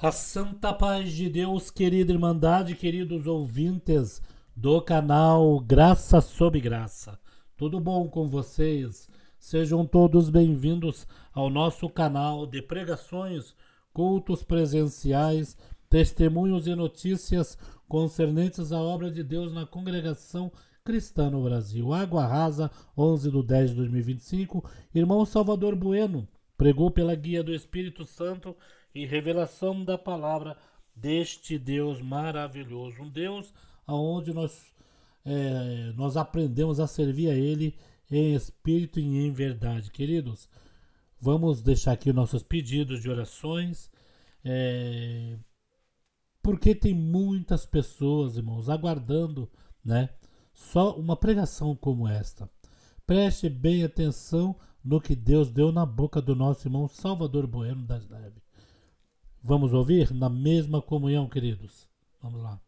A santa paz de Deus, querida Irmandade, queridos ouvintes do canal Graça sob Graça. Tudo bom com vocês? Sejam todos bem-vindos ao nosso canal de pregações, cultos presenciais, testemunhos e notícias concernentes à obra de Deus na congregação cristã no Brasil. Água Rasa, 11/10/2025. Irmão Salvador Bueno pregou pela guia do Espírito Santo e revelação da palavra deste Deus maravilhoso, um Deus aonde nós aprendemos a servir a Ele em espírito e em verdade. Queridos, vamos deixar aqui nossos pedidos de orações, porque tem muitas pessoas, irmãos, aguardando, né, só uma pregação como esta. Preste bem atenção no que Deus deu na boca do nosso irmão Salvador Bueno das Neves. Vamos ouvir na mesma comunhão, queridos? Vamos lá.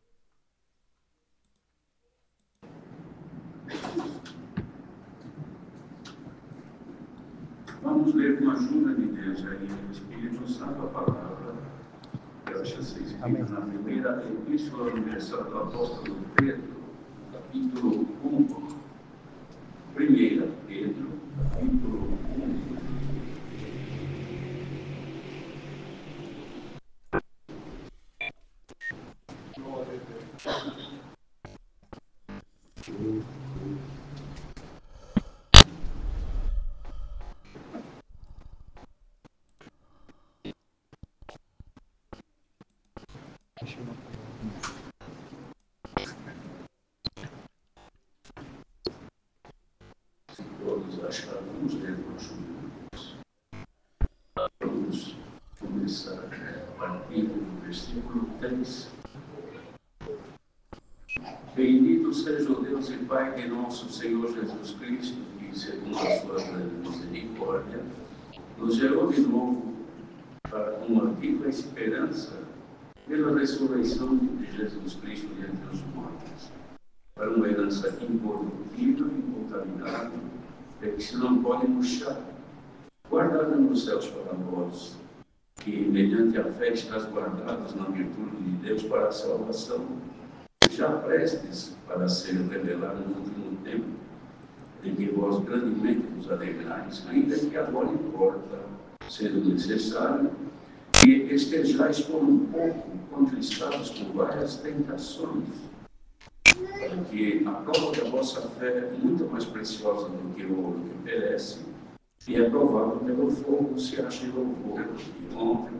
Vamos ler com a ajuda de Deus aí, o Espírito Santo, a palavra. Ela já se escrita na primeira Epístola Universal do Apóstolo Pedro, capítulo 1. Primeira Pedro, capítulo 1. Todos acharam, vamos ler com a ajuda de Deus. Vamos começar a partir do versículo 3. Bendito seja o Deus e Pai de nosso Senhor Jesus Cristo, que, segundo a sua grande misericórdia, nos gerou de novo para uma viva esperança pela ressurreição de Jesus Cristo dentre os mortos, para uma herança incorruptível, incontaminada, que se não pode murchar, guardada nos céus para vós, que, mediante a fé, estás guardados na virtude de Deus para a salvação, já prestes para ser revelado no último tempo, em que vós grandemente vos alegrais, ainda que agora importa, sendo necessário, que estejais por um pouco contristados com várias tentações, para que a prova da vossa fé é muito mais preciosa do que o ouro que perece, e é provado pelo fogo, se ache louvor e honra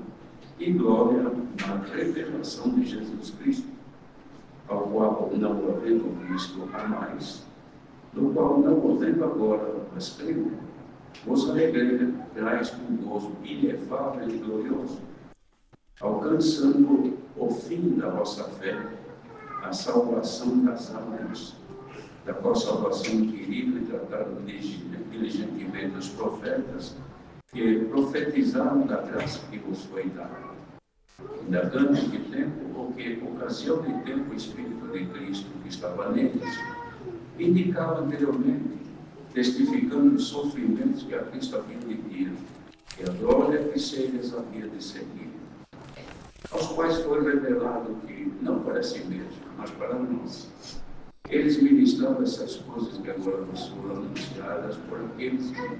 e glória na revelação de Jesus Cristo, ao qual, não havendo visto a mais, no qual não havendo agora, mas crendo, vos alegrais com gozo inefável e glorioso, alcançando o fim da vossa fé, a salvação das almas, da qual salvação querida e tratada diligentemente os profetas, que profetizaram da graça que vos foi dada. Indagando de tempo, porque ocasião de tempo o Espírito de Cristo que estava neles, indicava anteriormente, testificando os sofrimentos que a Cristo havia de vir, e a glória que se lhes havia de seguir, aos quais foi revelado que, não para si mesmo, mas para nós, eles ministravam essas coisas que agora nos foram anunciadas por aqueles que,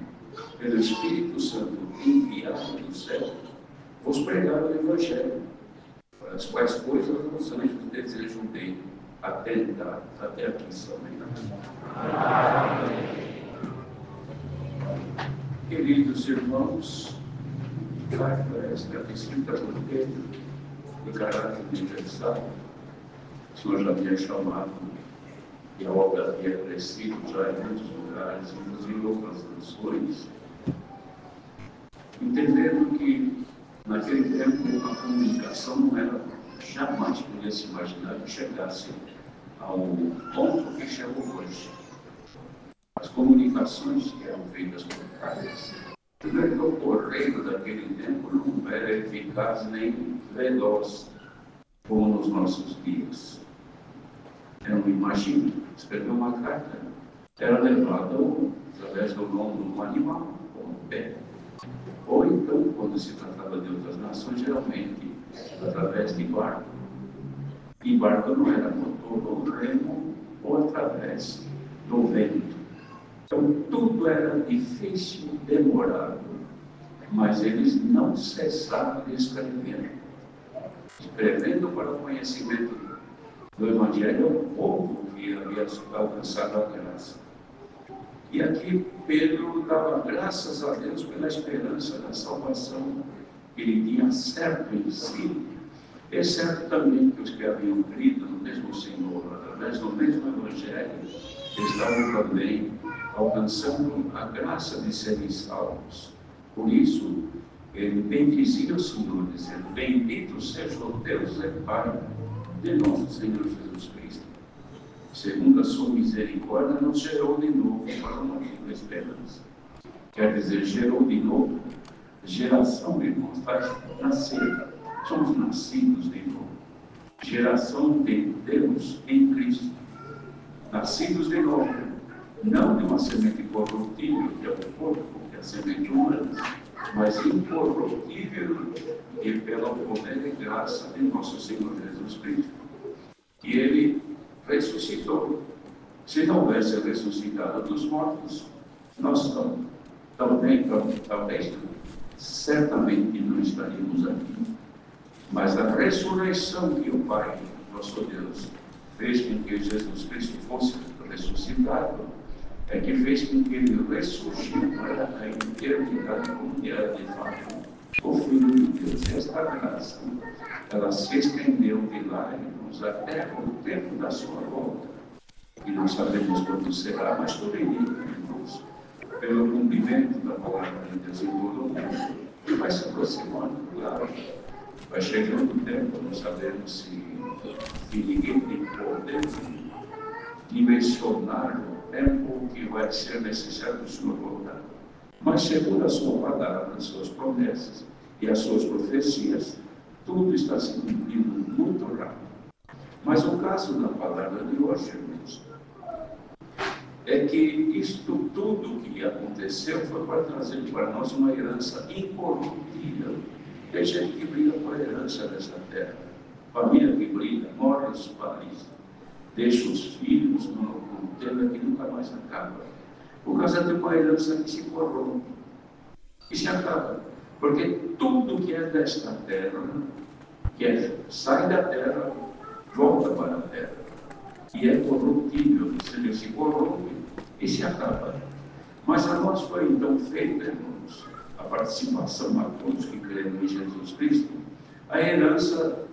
pelo Espírito Santo enviado do céu, vos pregaram o Evangelho, para as quais coisas os anjos desejam bem atentar até aqui somente. Queridos irmãos, carta esta escrita por Pedro, de caráter universal, o Senhor já havia chamado e a obra havia crescido já em muitos lugares, inclusive outras nações, entendendo que naquele tempo a comunicação não era, jamais podia se imaginar que chegasse ao ponto que chegou hoje. As comunicações que eram feitas por cartas, o correio daquele tempo não era eficaz nem veloz como nos nossos dias. Eu não imagino, escrever uma carta era levada através do lombo de um animal, como pé. Ou então, quando se tratava de outras nações, geralmente através de barco. E barco não era motor ou remo, ou através do vento. Então, tudo era difícil, demorado, mas eles não cessaram de escrever. Escrevendo para o conhecimento do Evangelho ao povo que havia alcançado a graça. E aqui Pedro dava graças a Deus pela esperança da salvação que ele tinha certo em si. É certo também que os que haviam crido no mesmo Senhor, através do mesmo Evangelho, estavam também alcançando a graça de serem salvos. Por isso, ele bendizia o Senhor, dizendo: bendito seja o Deus e Pai de nosso Senhor Jesus Cristo. Segundo a sua misericórdia, nos gerou de novo para uma viva esperança. Quer dizer, gerou de novo. Geração, irmãos, faz nascer. Somos nascidos de novo. Geração de Deus em Cristo. Nascidos de novo. Não de uma semente corruptível, que é o corpo, que é a semente humana, mas incorruptível e pelo poder e graça de nosso Senhor Jesus Cristo. E Ele ressuscitou. Se não houvesse ressuscitado dos mortos, nós talvez certamente não estaríamos aqui. Mas a ressurreição que o Pai, nosso Deus, fez com que Jesus Cristo fosse ressuscitado, é que fez com que ele ressurgiu para a eternidade como era de fato o Filho de Deus. Esta graça, ela se estendeu de lá, irmãos, até o tempo da sua volta. E não sabemos quando será, mas tudo indica, irmãos, pelo cumprimento da palavra de Deus em todo o mundo, que vai se aproximando, claro. Vai chegando o tempo, não sabemos se ninguém tem poder dimensionar o tempo que vai ser necessário o Senhor voltar. Mas segundo a sua palavra, as suas promessas e as suas profecias, tudo está se cumprindo muito rápido. Mas o caso da palavra de hoje, irmãos, é que isto tudo que aconteceu foi para trazer para nós uma herança incorruptível. Tem gente que briga por herança nessa terra. Família que briga, morre os pais, deixa os filhos num tema que nunca mais acaba. Por causa de uma herança que se corrompe, que se acaba. Porque tudo que é desta terra, sai da terra, volta para a terra. E é corruptível, ou seja, se corrompe e se acaba. Mas a nós foi então feita, irmãos, a participação a todos que creem em Jesus Cristo, a herança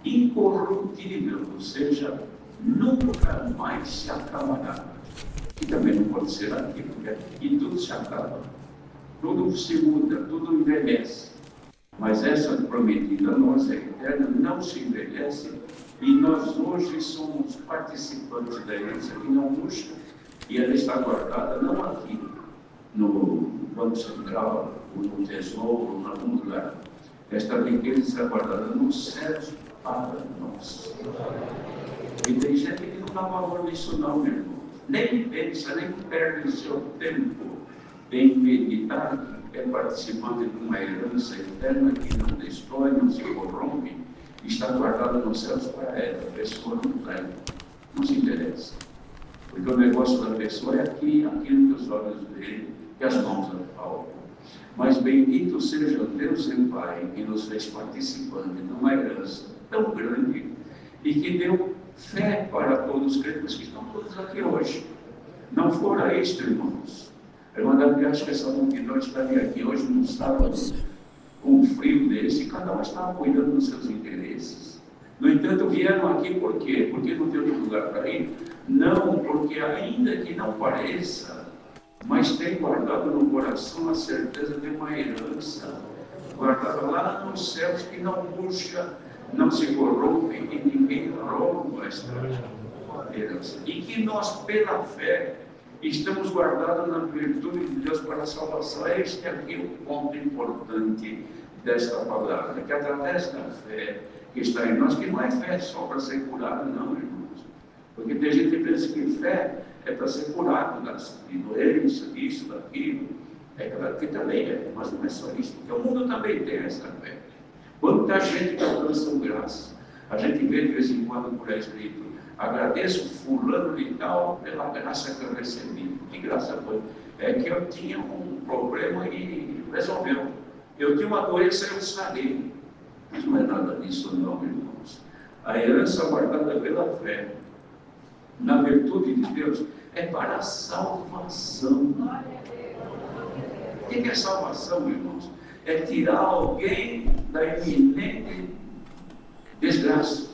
incorruptível, ou seja, nunca mais se acabará. Que também não pode ser aqui, porque aqui tudo se acaba, tudo se muda, tudo envelhece. Mas essa prometida a nós, é eterna, não se envelhece, e nós hoje somos participantes da herança que não murcha, e ela está guardada não aqui, no Banco Central, ou no Tesouro, ou em algum lugar. Esta riqueza está guardada nos céus para nós. E tem gente que não dá valor nisso não, meu irmão. Nem pensa, nem perde o seu tempo em meditar que é participante de uma herança eterna que não destrói, não se corrompe, está guardada nos céus para ela. A pessoa não traz, não se interessa. Porque o negócio da pessoa é aqui, aquilo que os olhos veem, que as mãos apalpam. Mas bendito seja o Deus e Pai que nos fez participante de uma herança tão grande e que deu fé para todos os crentes que estão todos aqui hoje. Não fora isto, irmãos. A irmã Davi acha que essa multidão estaria aqui hoje num sábado, com um frio desse, e cada um estava cuidando dos seus interesses. No entanto, vieram aqui por quê? Porque não tem outro lugar para ir? Não, porque ainda que não pareça, mas tem guardado no coração a certeza de uma herança, guardada lá nos céus que não murcha, não se corrompe e ninguém rouba esta herança. E que nós, pela fé, estamos guardados na virtude de Deus para a salvação. Este aqui é o ponto importante desta palavra, que através da fé que está em nós, que não é fé só para ser curado, não, irmãos. Porque tem gente que pensa que fé é para ser curado de doença, disso, daquilo. É claro que também é, mas não é só isso. Porque o mundo também tem essa fé. Quanta gente que alcança graça. A gente vê de vez em quando por aí escrito: agradeço fulano de tal pela graça que eu recebi. Que graça foi? É que eu tinha um problema e resolveu. Eu tinha uma doença e eu sarei. Mas não é nada disso não, irmãos. A herança guardada pela fé, na virtude de Deus, é para a salvação. O que é salvação, irmãos? É tirar alguém da iminente desgraça.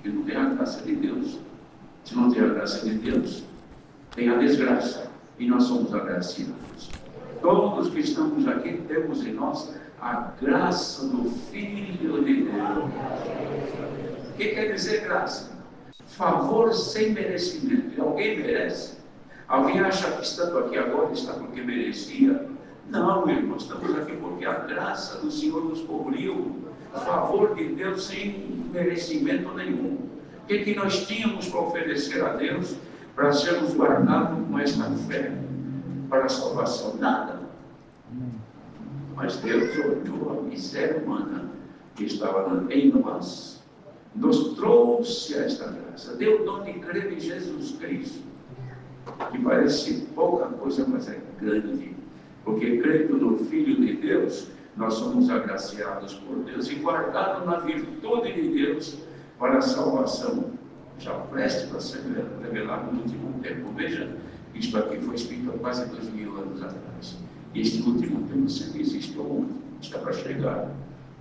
Que não tem a graça de Deus. Se não tem a graça de Deus, tem a desgraça. E nós somos agraciados. Todos que estamos aqui temos em nós a graça do Filho de Deus. O que quer dizer graça? Favor sem merecimento. E alguém merece? Alguém acha que estando aqui agora está porque merecia? Não, irmãos, estamos aqui porque a graça do Senhor nos cobriu. Favor de Deus sem merecimento nenhum. O que nós tínhamos para oferecer a Deus para sermos guardados com esta fé para a salvação? Nada. Mas Deus olhou a miséria humana que estava em nós, nos trouxe a esta graça, deu o dom de crer em Jesus Cristo, que parece pouca coisa, mas é grande, porque crendo no Filho de Deus, nós somos agraciados por Deus e guardados na virtude de Deus para a salvação, já preste para ser revelado no último tempo. Veja, isto aqui foi escrito há quase 2000 anos atrás. Este último tempo sempre existe ontem, está para chegar,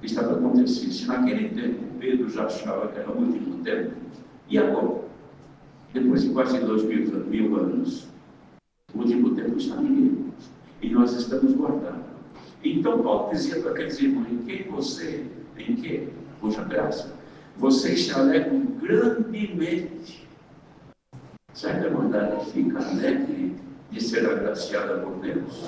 está para acontecer. Se naquele tempo Pedro já achava que era o último tempo, e agora? Depois de quase 2000 anos, o último tempo está vindo e nós estamos guardados. Então Paulo dizia para aqueles irmãos: em que, cuja graça, vocês se alegram grandemente. Será que a humanidade fica alegre de ser agraciada por Deus?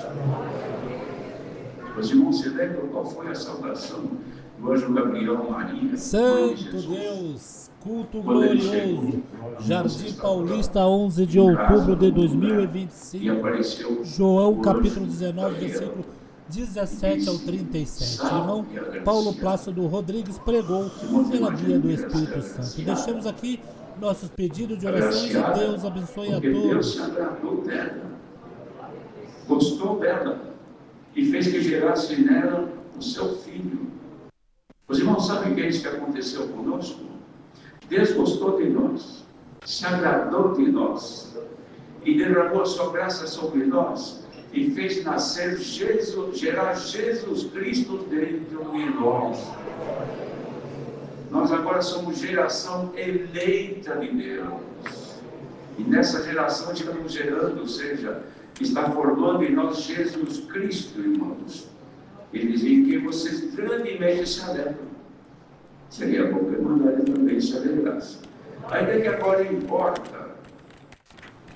Os irmãos se lembram qual foi a salvação do anjo Gabriel Maria? Santo Deus, culto glorioso, Jardim Paulista, 11 de outubro de 2025, João capítulo 19, versículo 17 ao 37. Irmão Paulo Plácido Rodrigues pregou pela guia do Espírito Santo. Deixamos aqui nossos pedidos de orações e Deus abençoe a todos. Deus se agradou dela, gostou dela e fez que gerasse nela o seu filho. Os irmãos sabem que é isso que aconteceu conosco? Deus gostou de nós, se agradou de nós e derramou a sua graça sobre nós e fez nascer gerar Jesus Cristo dentro de nós. Nós agora somos geração eleita de Deus. E nessa geração estamos gerando, ou seja, está formando em nós Jesus Cristo, irmãos. Ele dizia que vocês grandemente se alegram. Seria bom que eu mandaria também se alegrasse. Ainda que agora importa,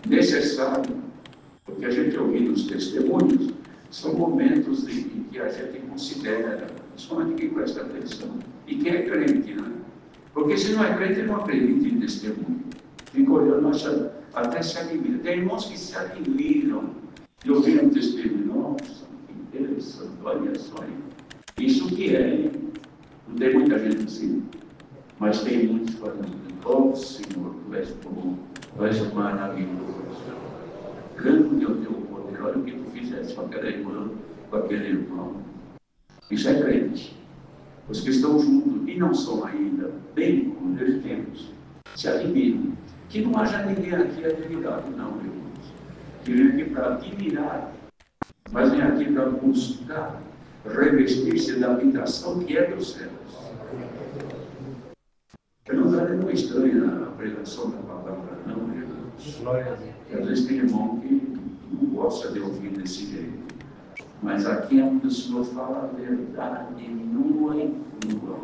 necessário, porque a gente ouvindo os testemunhos, são momentos em que a gente considera, somente quem presta atenção. E quem é crente, né? Porque se não é crente, não acredita em testemunho. Fica olhando, até se admira. Tem irmãos que se admiram de ouvir um testemunho. Nossa, que interessante, olha só. Isso que é, hein? Não tem muita gente assim. Mas tem muitos falando: oh Senhor, tu és bom, tu és maravilhoso. Grande é o teu poder, olha o que tu fizeste com aquela irmã, com aquele irmão. Isso é crente. Os que estão juntos e não são ainda bem como Deus temos, se admiram. Que não haja ninguém aqui admirado, não, irmãos. Que vem aqui para admirar, mas vem aqui para buscar revestir-se da habitação que é dos céus. Eu não estou nenhuma estranha a pregação da palavra, não, irmãos. Às vezes tem irmão que não gosta de ouvir desse jeito. Mas aqui é onde o Senhor fala a verdade, nua e crua.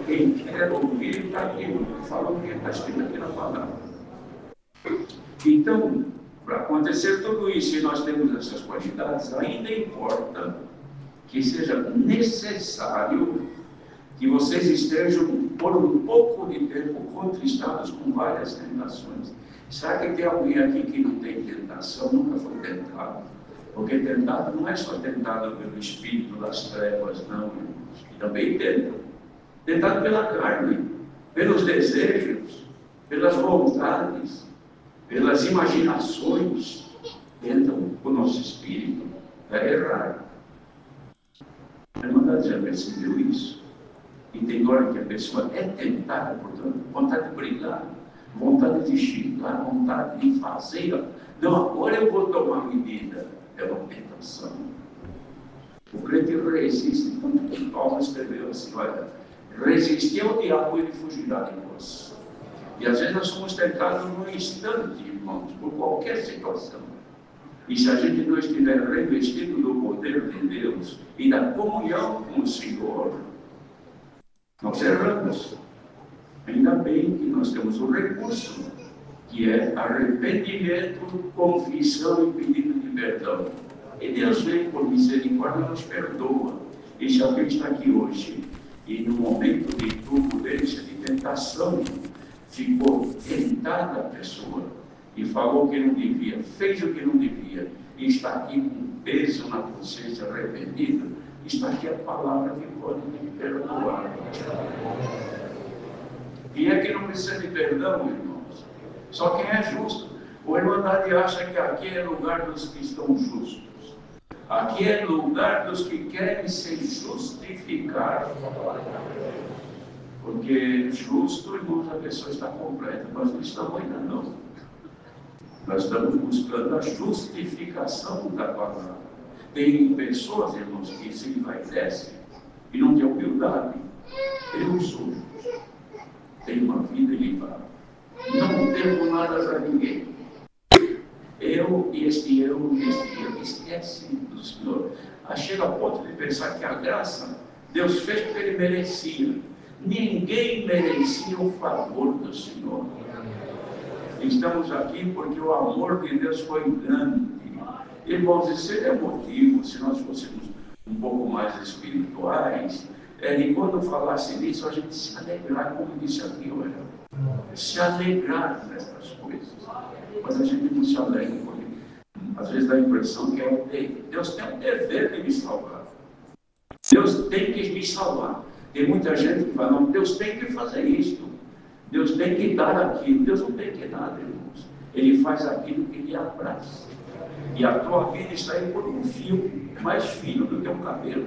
Quem quer ouvir, está aqui. Fala o que está escrito aqui na palavra. Então, para acontecer tudo isso, e nós temos essas qualidades, ainda importa que seja necessário que vocês estejam por um pouco de tempo contristados com várias tentações. Será que tem alguém aqui que não tem tentação, nunca foi tentado? Porque tentado não é só tentado pelo espírito das trevas, não, irmãos. Também tenta. Tentado pela carne, pelos desejos, pelas vontades, pelas imaginações. Tentam o nosso espírito a errar. A Irmandade já percebeu isso? E tem hora que a pessoa é tentada, portanto, vontade de brigar, vontade de xingar, vontade de fazer. Não, agora eu vou tomar medida. É uma tentação. O crente resiste. Quando Paulo escreveu assim, olha, resistir ao diabo e ele fugirá de nós. E às vezes nós somos tentados num instante, irmãos, por qualquer situação. E se a gente não estiver revestido do poder de Deus e da comunhão com o Senhor, nós erramos. Ainda bem que nós temos um recurso, que é arrependimento, confissão e pedido de perdão. E Deus vem por misericórdia e nos perdoa. E se alguém está aqui hoje, e no momento de turbulência, de tentação, ficou tentada a pessoa, e falou o que não devia, fez o que não devia, e está aqui com peso na consciência, arrependido, está aqui a palavra que pode me perdoar. E é que não precisa de perdão, irmãos. Só quem é justo. O Irmandade acha que aqui é lugar dos que estão justos. Aqui é lugar dos que querem se justificar. Porque justo, irmãos, a pessoa está completa. Nós não estamos ainda não. Nós estamos buscando a justificação da palavra. Tem pessoas, irmãos, que se envaidecem e não têm humildade. Eu sou justo. Tenho uma vida limpa. Não devo nada a ninguém. Eu, esquece do Senhor. Chega a ponto de pensar que a graça Deus fez porque Ele merecia. Ninguém merecia o favor do Senhor. Estamos aqui porque o amor de Deus foi grande. Irmãos, isso seria motivo, se nós fôssemos um pouco mais espirituais, e quando falasse nisso, a gente se alegrar, como disse aqui, olha, se alegrar nessas coisas. Mas a gente não se alegra, porque às vezes dá a impressão que Deus tem o dever de me salvar. Deus tem que me salvar. Tem muita gente que fala, não, Deus tem que fazer isto. Deus tem que dar aquilo. Deus não tem que nada, irmãos. Ele faz aquilo que lhe apraz. E a tua vida está aí por um fio mais fino do que um cabelo.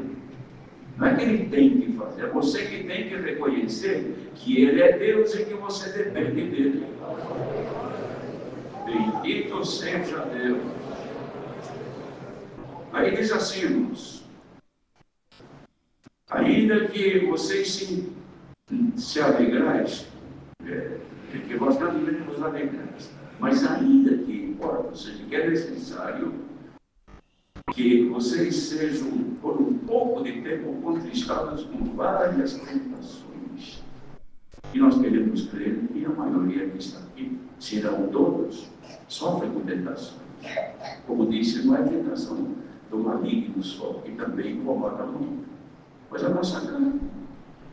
Não é que Ele tem que fazer, é você que tem que reconhecer que Ele é Deus e que você depende dEle. Bendito seja Deus. Aí diz assim, irmãos, ainda que vocês se alegrais, porque nós não devemos nos alegrar, mas ainda que importa, ou seja, que é necessário que vocês sejam, por um pouco de tempo, contristados com várias tentações. E nós queremos crer que a maioria que está aqui, serão todos, sofrem com tentações. Como disse, não é tentação do maligno só, que também incomoda muito. Mas a nossa carne,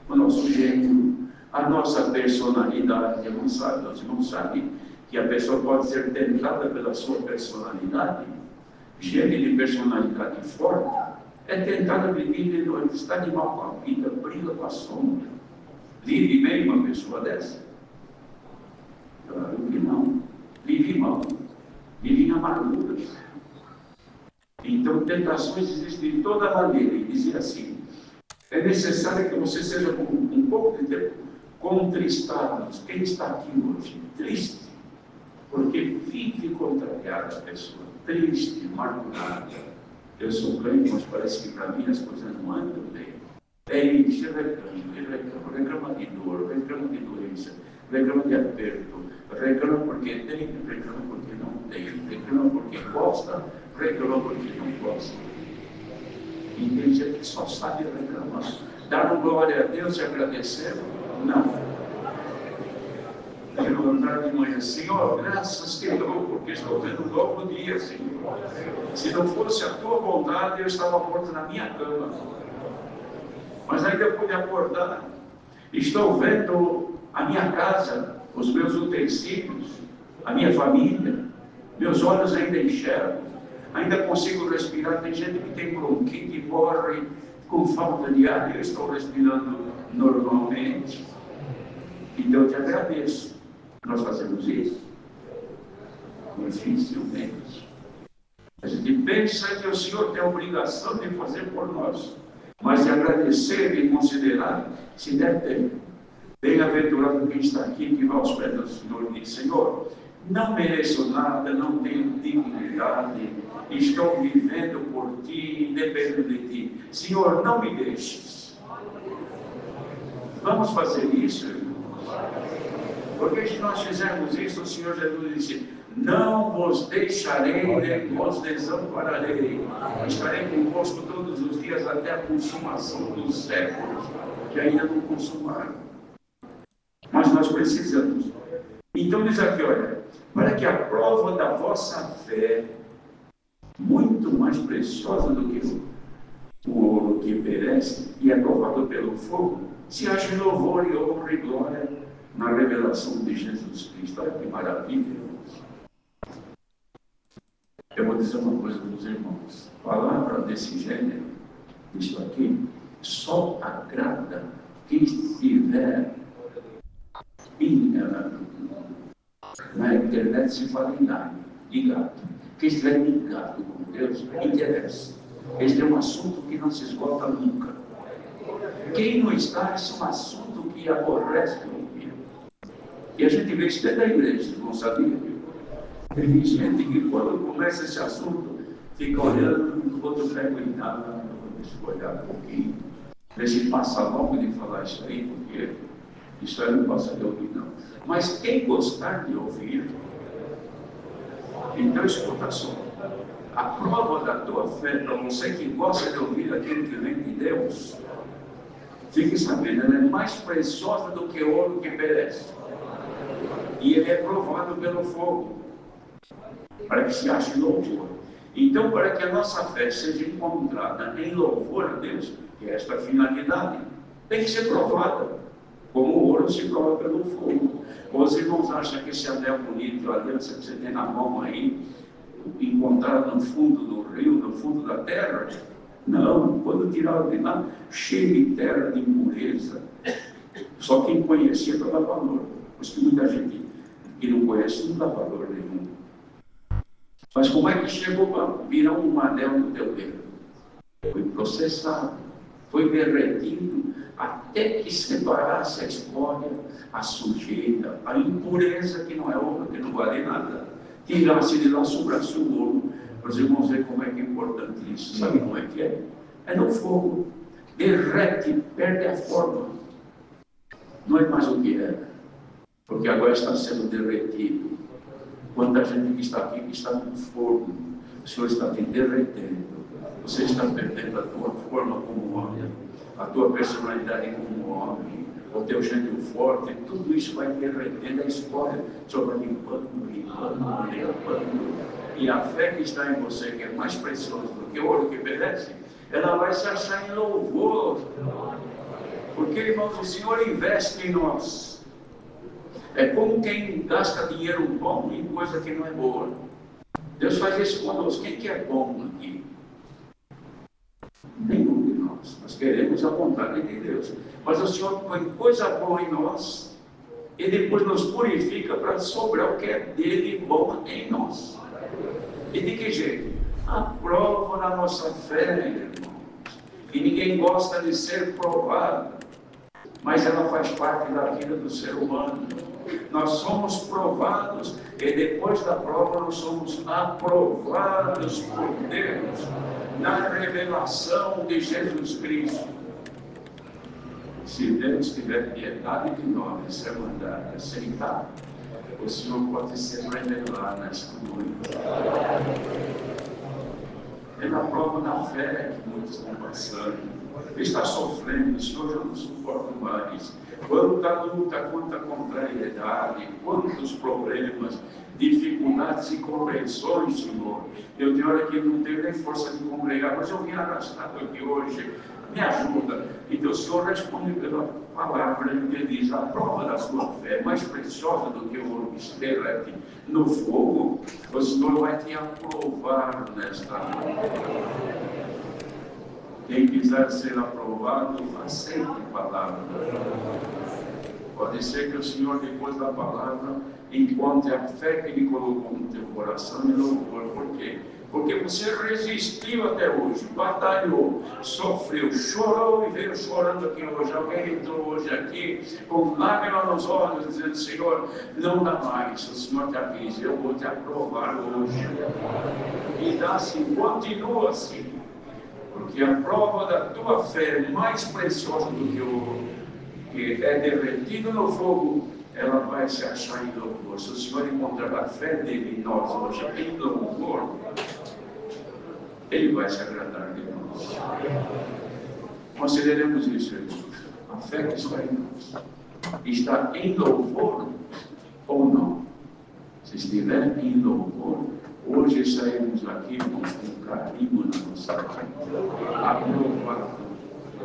o nosso gênero, a nossa personalidade, nós não sabem que a pessoa pode ser tentada pela sua personalidade. Gente de personalidade forte é tentada de vida, está de mal com a vida, briga com a sombra. Vive bem uma pessoa dessa? Claro que não. Vive mal. Vive em amarguras. Então, tentações existem de toda maneira. E dizia assim, é necessário que você seja com um pouco de tempo contristados. Quem está aqui hoje? Triste. Porque vive contrariada a pessoa. Triste, amargurada. Eu sou crente, mas parece que para mim as coisas não andam bem. Isso, reclama de dor, reclama de doença, reclama de aperto, reclama porque tem, reclama porque não tem, reclama porque gosta, reclama porque não gosta. E tem gente que só sabe reclamar. Dar glória a Deus e agradecer? Não. Levantar de manhã, Senhor, graças te dou, porque estou vendo um novo dia, Senhor. Se não fosse a tua vontade, eu estava morto na minha cama. Mas ainda eu pude acordar. Estou vendo a minha casa, os meus utensílios, a minha família. Meus olhos ainda enxergam. ainda consigo respirar. Tem gente que tem bronquite e morre com falta de ar. Eu estou respirando normalmente. Então eu te agradeço. Nós fazemos isso dificilmente. A gente pensa que o Senhor tem a obrigação de fazer por nós, mas de agradecer e considerar, se der tempo. Bem-aventurado quem está aqui, que vai aos pés do Senhor e diz: Senhor, não mereço nada, não tenho dignidade, estou vivendo por Ti, dependo de Ti. Senhor, não me deixes. Vamos fazer isso, irmãos. Porque se nós fizermos isso, o Senhor Jesus disse: não vos deixarei, nem vos desampararei. Estarei convosco todos os dias até a consumação dos séculos, que ainda não consumaram. Mas nós precisamos. Então diz aqui, olha, para que a prova da vossa fé, muito mais preciosa do que o ouro que perece e é provado pelo fogo, se ache louvor e honra e glória na revelação de Jesus Cristo. Olha que maravilha, irmãos. Eu vou dizer uma coisa para os irmãos. Palavra desse gênero, isso aqui, só agrada quem estiver na internet, se fala em ligado. Quem estiver ligado com Deus, interessa. Este é um assunto que não se esgota nunca. Quem não está, esse é um assunto que aborrece ouvir. E a gente vê isso dentro da igreja, não sabia? Tem gente que quando começa esse assunto, fica olhando, outro pega cuidado, deixa eu olhar um pouquinho. Deixa ele passar logo de falar isso aí, porque isso aí não passa de ouvir, não. Mas quem gostar de ouvir, então escuta só. A prova da tua fé, para você que gosta de ouvir aquilo que vem de Deus, fique sabendo, ela é mais preciosa do que ouro que perece. E ele é provado pelo fogo, para que se ache louvor. Então, para que a nossa fé seja encontrada em louvor a Deus, que é esta finalidade, tem que ser provada, como o ouro se prova pelo fogo. Os irmãos acham que esse anel bonito, a aliança que você tem na mão aí, encontrado no fundo do rio, no fundo da terra? Não, quando tiraram de lá, cheio de terra, de impureza. Só quem conhecia dava valor. Por isso que muita gente que não conhece não dá valor nenhum. Mas como é que chegou para virar um anel no teu dedo? Foi processado, foi derretido, até que separasse a escória, a sujeira, a impureza, que não é ouro, que não vale nada. Tirasse de lá sobre o ouro. Para os irmãos verem como é que é importante isso. Sabe como é que é? É no fogo. Derrete, perde a forma. Não é mais o que era. Porque agora está sendo derretido. Quanta gente que está aqui, que está no fogo, o Senhor está te derretendo. Você está perdendo a tua forma como homem, a tua personalidade como homem, o teu gênio forte, tudo isso vai derretendo a escória. O Senhor vai limpando. E a fé que está em você, que é mais preciosa do que o ouro que perece, ela vai se achar em louvor. Porque, irmãos, o Senhor investe em nós. É como quem gasta dinheiro bom em coisa que não é boa. Deus faz isso conosco. Quem que é bom aqui? Nenhum de nós. Nós queremos a vontade de Deus. Mas o Senhor põe coisa boa em nós e depois nos purifica para sobrar o que é dele bom em nós. E de que jeito? A prova da nossa fé, irmãos. E ninguém gosta de ser provado, mas ela faz parte da vida do ser humano. Nós somos provados e depois da prova nós somos aprovados por Deus na revelação de Jesus Cristo. Se Deus tiver piedade de nós e ser mandado aceitar, o Senhor pode se revelar nesta noite. É na prova da fé que muitos estão passando. Está sofrendo, o Senhor já não suporta mais. Quanta luta, quanta contrariedade, quantos problemas, dificuldades e compreensões, Senhor. Eu tenho hora que não tenho nem força de congregar, mas eu vim arrastado aqui hoje me ajuda. Então o Senhor responde pela palavra, ele diz: a prova da sua fé, mais preciosa do que o ouro que se derrete no fogo, o Senhor vai te aprovar nesta noite. Quem quiser ser aprovado, aceite a palavra. Pode ser que o Senhor, depois da palavra, encontre a fé que Ele colocou no teu coração e louvor. Por quê? Porque você resistiu até hoje, batalhou, sofreu, chorou e veio chorando aqui hoje. Alguém entrou hoje aqui com lágrimas nos olhos, dizendo: Senhor, não dá mais. O Senhor te avisa: eu vou te aprovar hoje. E dá assim, continua assim. Porque a prova da tua fé, mais preciosa do que o ouro, que é derretido no fogo, ela vai se achar em louvor. Se o Senhor encontrar a fé dele em nós hoje, em louvor, Ele vai se agradar de nós. Consideremos isso, irmãos. A fé que está em nós está em louvor ou não? Se estiver em louvor, hoje saímos aqui com carimbo na nossa vida, aprovado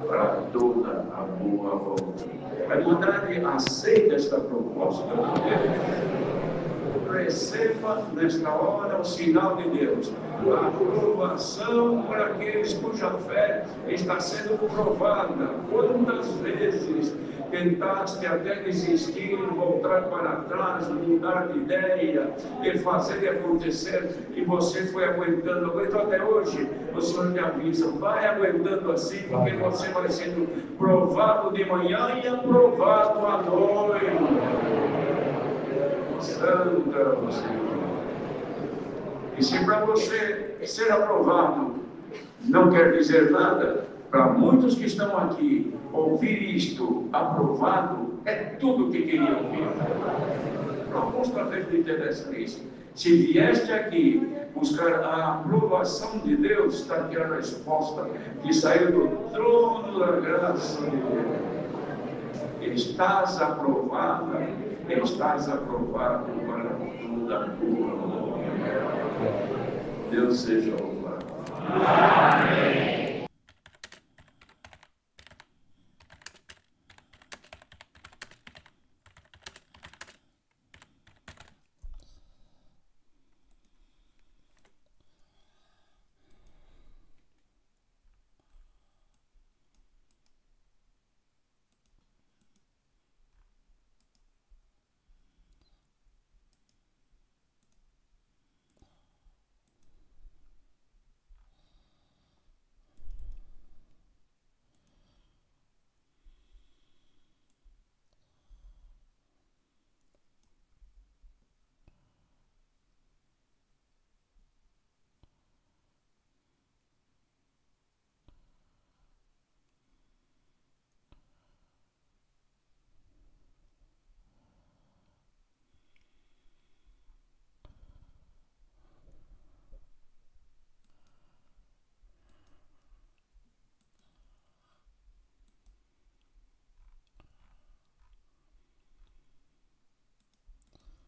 para toda a boa volta. A irmandade aceita esta proposta de Deus. Receba nesta hora o sinal de Deus, a aprovação para aqueles cuja fé está sendo provada. Quantas vezes tentaste até desistir, voltar para trás, mudar de ideia, e fazer e acontecer, e você foi aguentou até hoje. O Senhor te avisa: vai aguentando assim, porque você vai sendo provado de manhã e aprovado à noite. Santo é o Senhor. E se para você ser aprovado não quer dizer nada, para muitos que estão aqui, ouvir isto, aprovado, é tudo o que queriam ouvir. Para alguns talvez não interessa isso. Se vieste aqui buscar a aprovação de Deus, está aqui a resposta que saiu do trono da graça de Deus. Estás aprovada, estás aprovado para toda a tua glória. Deus seja louvado. Amém.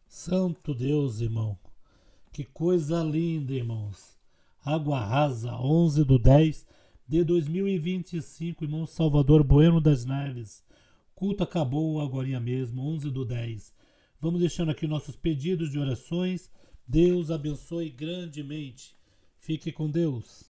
Santo Deus, irmão. Que coisa linda, irmãos. Água Rasa, 11/10 de 2025, irmão Salvador Bueno das Neves. Culto acabou agora mesmo, 11/10. Vamos deixando aqui nossos pedidos de orações. Deus abençoe grandemente. Fique com Deus.